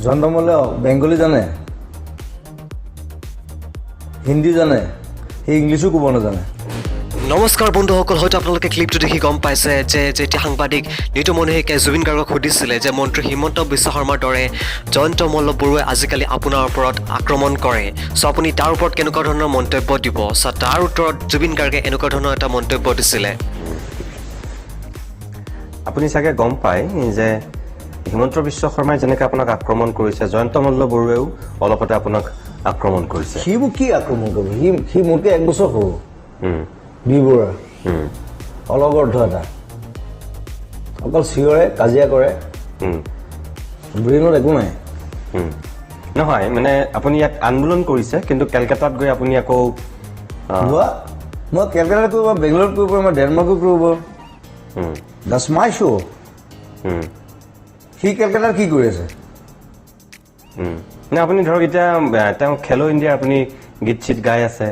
জন্মলে বেংগলী জানে, হিন্দী জানে, সেই ইংলিছো ক'ব নাজানে। নমস্কাৰ বন্ধুসকল, হয়তো আপোনালোকে ক্লিপটো দেখি গম পাইছে যে যেতিয়া সাংবাদিক নিতুমণি শইকীয়াই জুবিন গাৰ্গক সুধিছিলে যে মন্ত্ৰী হিমন্ত বিশ্ব শৰ্মাৰ দৰে জয়ন্ত মল্ল বৰুৱাই আজিকালি আপোনাৰ ওপৰত আক্ৰমণ কৰে, চ' আপুনি তাৰ ওপৰত কেনেকুৱা ধৰণৰ মন্তব্য দিব? চ' তাৰ উত্তৰত জুবিন গাৰ্গে এনেকুৱা ধৰণৰ এটা মন্তব্য দিছিলে। আপুনি চাগে গম পায় যে হিমন্ত বিশ্ব শৰ্মাই যেনেকৈ আপোনাক আক্ৰমণ কৰিছে, জয়ন্ত মল্ল বৰুৱাইও অলপতে আপোনাক আক্ৰমণ কৰিছে। সি মোক কি আক্ৰমণ কৰিব? সি মোতকৈ 1 বছৰ সৰু। বি বৰুৱা অলগৰ্ধ এটা, অকল চিঞৰে, কাজিয়া কৰে, ব্ৰেইনত একো নাই। নহয় মানে আপুনি ইয়াত আন্দোলন কৰিছে, কিন্তু কেলকাতাত গৈ আপুনি আকৌ মই কেলকাতাত কৰিব, বেংগলোৰত কৰিব, মই ডেনমাৰ্কত কৰিব। দাটছ মাই শ্ব'। সি কেলকাতাত কি কৰি আছে? নে আপুনি ধৰক এতিয়া তেওঁ খেলো ইণ্ডিয়াৰ আপুনি গীত চিত গাই আছে।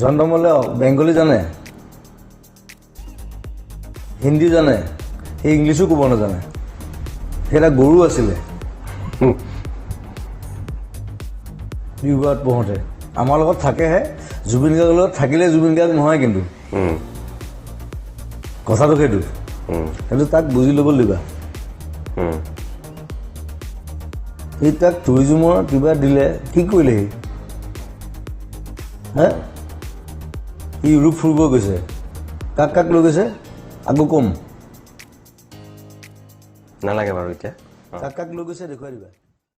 জন্মলে বেংগলী জানে, হিন্দী জানে, সেই ইংলিছো ক'ব নাজানে। সেইটা গৰু আছিলে বিবাহত পঢ়োঁতে। আমাৰ লগত থাকেহে, জুবিন গাৰ্গৰ লগত থাকিলে জুবিন গাৰ্গ নহয়। কিন্তু কথাটো সেইটো তাক বুজি ল'ব দিবা। সি তাক টুৰিজিমৰ কিবা দিলে, কি কৰিলে সি? হে, সি ইউৰোপ ফুৰিব গৈছে, কাক কাক লৈ গৈছে আকৌ কম নালাগে বাৰু এতিয়া। কাক কাক লৈ গৈছে দেখুৱাই দিবা।